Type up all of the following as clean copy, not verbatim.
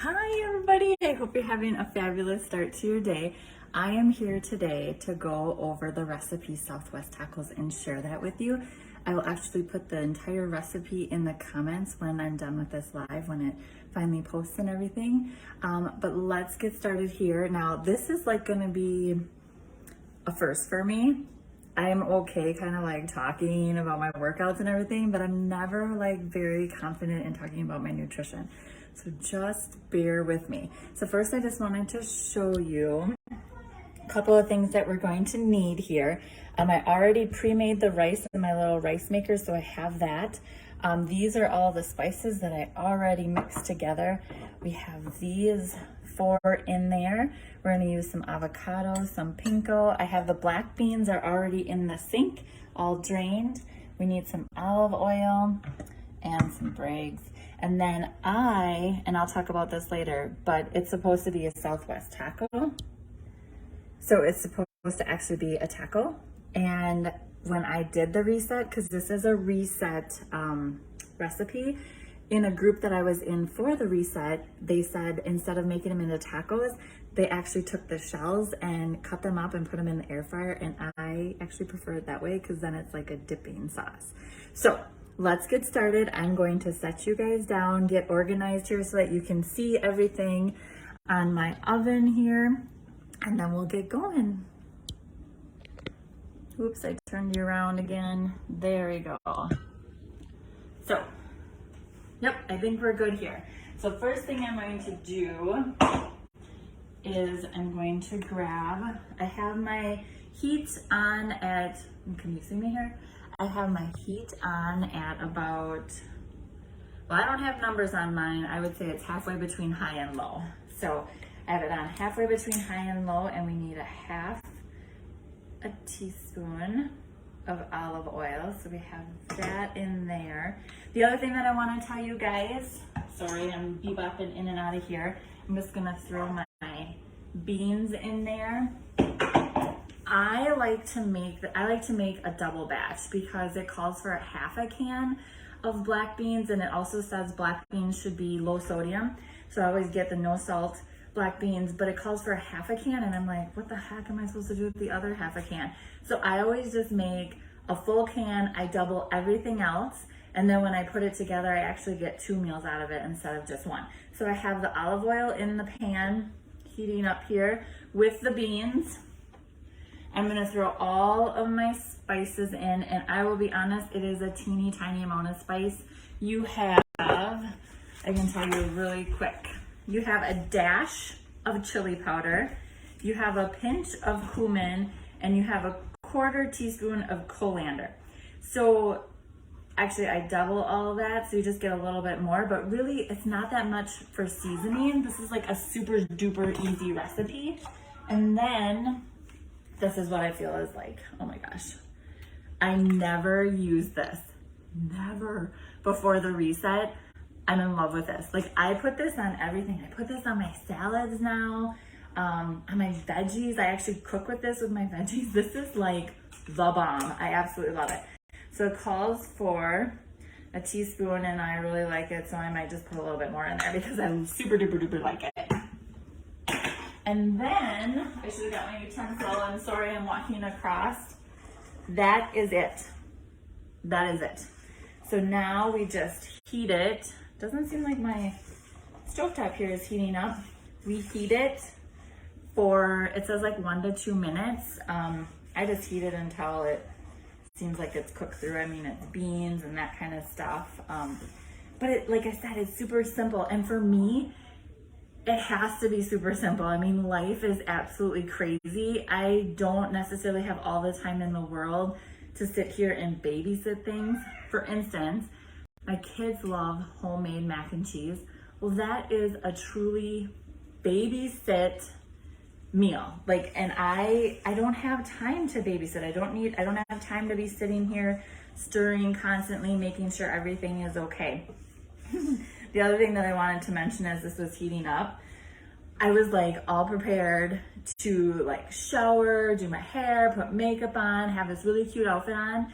Hi everybody, I hope you're having a fabulous start to your day. I am here today to go over the recipe Southwest tacos and share that with you. I will actually put the entire recipe in the comments when I'm done with this live, when it finally posts and everything. But let's get started here. Now this is like gonna be a first for me. I am okay kind of like talking about my workouts and everything, but I'm never like very confident in talking about my nutrition. So just bear with me. So first I just wanted to show you a couple of things that we're going to need here. I already pre-made the rice in my little rice maker, so I have that. These are all the spices that I already mixed together. We have these 4 in there. We're gonna use some avocado, some pinko. I have the black beans are already in the sink, all drained. We need some olive oil and some Braggs. And then I'll talk about this later, but it's supposed to be a Southwest taco. So it's supposed to actually be a taco. And when I did the reset, because this is a reset recipe, in a group that I was in for the reset, they said instead of making them into tacos, they actually took the shells and cut them up and put them in the air fryer. And I actually prefer it that way because then it's like a dipping sauce. So let's get started. I'm going to set you guys down, get organized here so that you can see everything on my oven here, and then we'll get going. Oops, I turned you around again. There we go. So, yep, I think we're good here. So first thing I'm going to do is I'm going to grab, I have my heat on at, can you see me here? I have my heat on at about, well, I don't have numbers on mine. I would say it's halfway between high and low. So I have it on halfway between high and low, and we need a teaspoon of olive oil. So we have that in there. The other thing that I want to tell you guys, sorry, I'm bebopping in and out of here. I'm just gonna throw my beans in there. I like to make a double batch because it calls for a half a can of black beans, and it also says black beans should be low sodium. So I always get the no salt black beans, but it calls for a half a can, and I'm like, what the heck am I supposed to do with the other half a can? So I always just make a full can, I double everything else, and then when I put it together, I actually get 2 meals out of it instead of just 1. So I have the olive oil in the pan heating up here with the beans. I'm gonna throw all of my spices in, and I will be honest, it is a teeny tiny amount of spice. You have, I can tell you really quick, you have a dash of chili powder, you have a pinch of cumin, and you have a 1/4 teaspoon of coriander. So actually I double all of that, so you just get a little bit more, but really it's not that much for seasoning. This is like a super duper easy recipe. And then this is what I feel is like, oh my gosh, I never used this, never before the reset. I'm in love with this. Like I put this on everything. I put this on my salads now, on my veggies. I actually cook with this with my veggies. This is like the bomb. I absolutely love it. So it calls for a teaspoon, and I really like it, so I might just put a little bit more in there because I super duper duper like it. And then, I should have got my utensil. I'm sorry, I'm walking across. That is it. That is it. So now we just heat it. Doesn't seem like my stovetop here is heating up. We heat it for, it says like 1 to 2 minutes. I just heat it until it seems like it's cooked through. I mean, it's beans and that kind of stuff. But it, like I said, it's super simple. And for me, it has to be super simple. I mean, life is absolutely crazy. I don't necessarily have all the time in the world to sit here and babysit things. For instance, my kids love homemade mac and cheese. Well, that is a truly babysit meal. Like, and I don't have time to babysit. I don't have time to be sitting here stirring constantly, making sure everything is okay. The other thing that I wanted to mention as this was heating up, I was like all prepared to like shower, do my hair, put makeup on, have this really cute outfit on.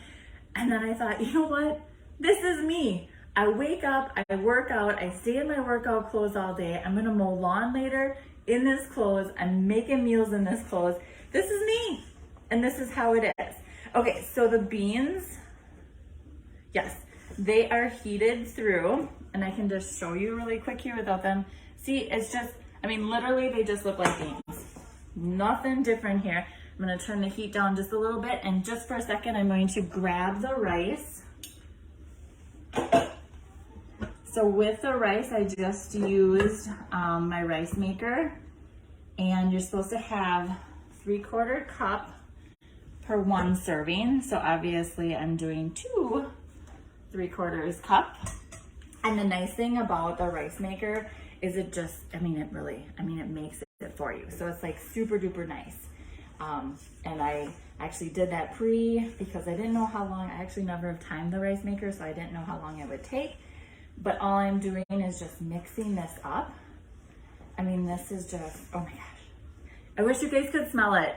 And then I thought, you know what? This is me. I wake up, I work out, I stay in my workout clothes all day. I'm gonna mow lawn later in this clothes. I'm making meals in this clothes. This is me, and this is how it is. Okay, so the beans, yes, they are heated through, and I can just show you really quick here without them. See, it's just, I mean, literally they just look like beans. Nothing different here. I'm gonna turn the heat down just a little bit, and just for a second, I'm going to grab the rice. So with the rice, I just used my rice maker, and you're supposed to have 3/4 cup per 1 serving. So obviously I'm doing 2 3/4 cup. And the nice thing about the rice maker is it just, it makes it for you. So it's like super duper nice. And I actually did that because I didn't know how long, I actually never have timed the rice maker, so I didn't know how long it would take. But all I'm doing is just mixing this up. I mean, this is just, oh my gosh. I wish you guys could smell it.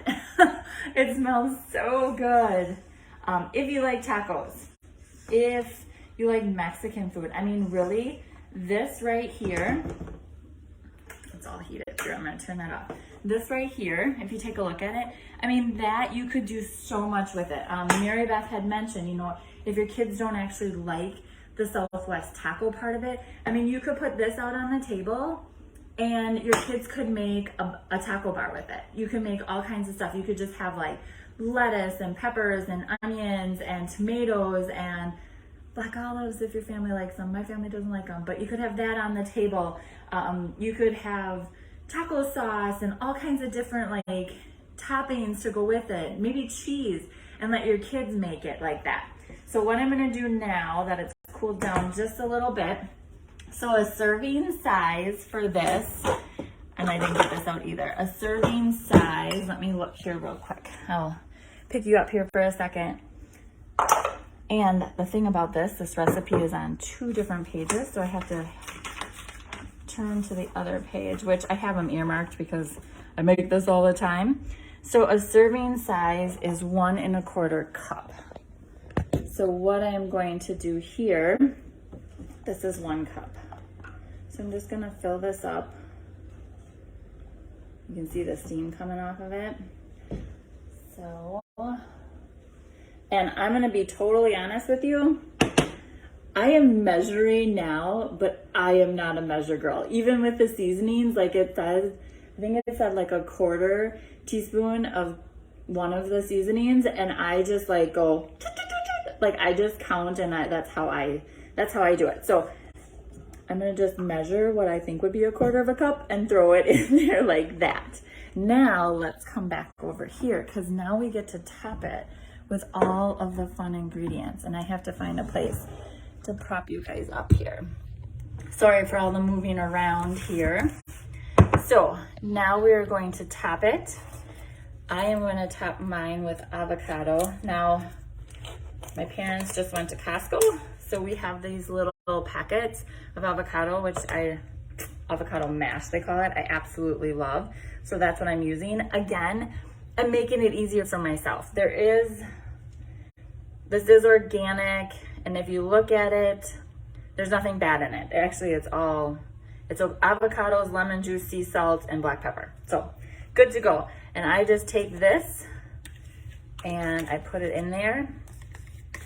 It smells so good. If you like tacos, if you like Mexican food, I mean, really, this right here, it's all heated through. I'm gonna turn that off. This right here, if you take a look at it, I mean, that you could do so much with it. Mary Beth had mentioned, you know, if your kids don't actually like the Southwest taco part of it, I mean, you could put this out on the table and your kids could make a taco bar with it. You can make all kinds of stuff. You could just have like lettuce and peppers and onions and tomatoes and black olives if your family likes them. My family doesn't like them, but you could have that on the table. You could have taco sauce and all kinds of different like toppings to go with it, maybe cheese, and let your kids make it like that. So what I'm gonna do now that it's cooled down just a little bit, so a serving size for this, and I didn't get this out either, a serving size, let me look here real quick. I'll pick you up here for a second. And the thing about this recipe is on 2 different pages, so I have to turn to the other page, which I have them earmarked because I make this all the time. So a serving size is 1 1/4 cup. So what I'm going to do here, this is 1 cup. So I'm just gonna fill this up. You can see the steam coming off of it. So, and I'm gonna be totally honest with you. I am measuring now, but I am not a measure girl. Even with the seasonings, like it says, I think it said like 1/4 teaspoon of one of the seasonings, and I just like go, like I just count, and that's how I do it. So I'm gonna just measure what I think would be 1/4 cup and throw it in there like that. Now let's come back over here, because now we get to top it with all of the fun ingredients, and I have to find a place to prop you guys up here. Sorry for all the moving around here. So now we're going to top it. I am going to top mine with avocado. Now, my parents just went to Costco, so we have these little packets of avocado, which avocado mash they call it, I absolutely love. So that's what I'm using. Again, I'm making it easier for myself. This is organic, and if you look at it, there's nothing bad in it. Actually, it's avocados, lemon juice, sea salt, and black pepper. So good to go. And I just take this and I put it in there.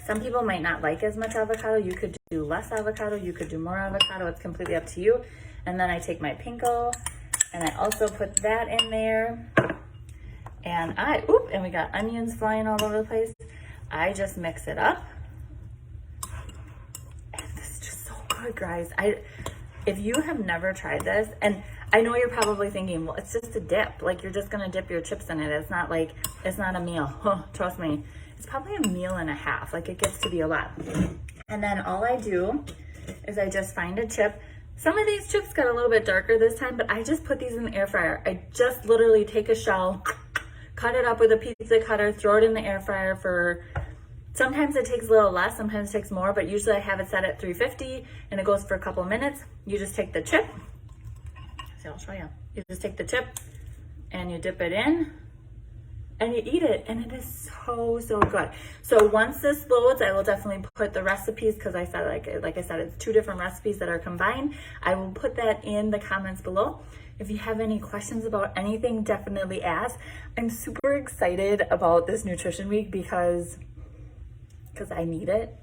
Some people might not like as much avocado. You could do less avocado, you could do more avocado. It's completely up to you. And then I take my pinko and I also put that in there. And and we got onions flying all over the place. I just mix it up. And this is just so good, guys. If you have never tried this, and I know you're probably thinking, well, it's just a dip. Like, you're just gonna dip your chips in it. It's not a meal. Trust me. It's probably a meal and a half. Like, it gets to be a lot. And then all I do is I just find a chip. Some of these chips got a little bit darker this time, but I just put these in the air fryer. I just literally take a shell, cut it up with a pizza cutter, throw it in the air fryer for, sometimes it takes a little less, sometimes it takes more, but usually I have it set at 350 and it goes for a couple of minutes. You just take the chip. See, I'll show you. You just take the chip and you dip it in, and you eat it, and it is so good. So once this loads, I will definitely put the recipes, because I said, like I said, it's 2 different recipes that are combined. I will put that in the comments below. If you have any questions about anything, definitely ask. I'm super excited about this nutrition week because I need it.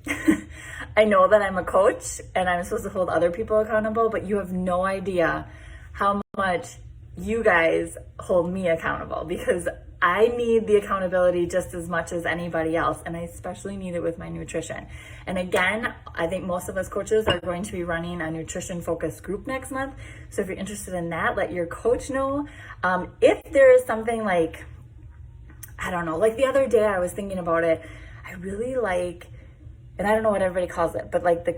I know that I'm a coach and I'm supposed to hold other people accountable, but you have no idea how much you guys hold me accountable, because I need the accountability just as much as anybody else, and I especially need it with my nutrition. And again, I think most of us coaches are going to be running a nutrition focused group next month. So if you're interested in that, let your coach know. If there is something like, I don't know, like the other day I was thinking about it, I really like, and I don't know what everybody calls it, but like the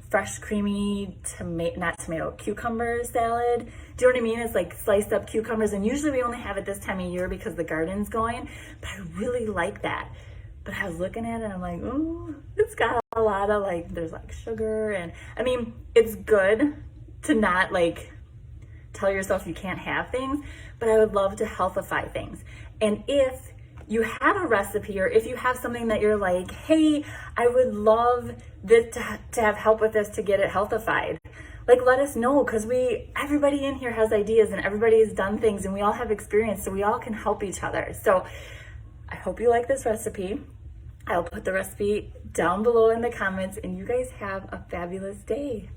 fresh creamy cucumber salad. Do you know what I mean? It's like sliced up cucumbers, and usually we only have it this time of year because the garden's going, but I really like that. But I was looking at it and I'm like, ooh, it's got a lot of like, there's like sugar, and I mean, it's good to not like tell yourself you can't have things, but I would love to healthify things. And if you have a recipe, or if you have something that you're like, hey, I would love this to have help with this to get it healthified, like let us know, because everybody in here has ideas and everybody has done things and we all have experience, so we all can help each other. So I hope you like this recipe. I'll put the recipe down below in the comments, and you guys have a fabulous day.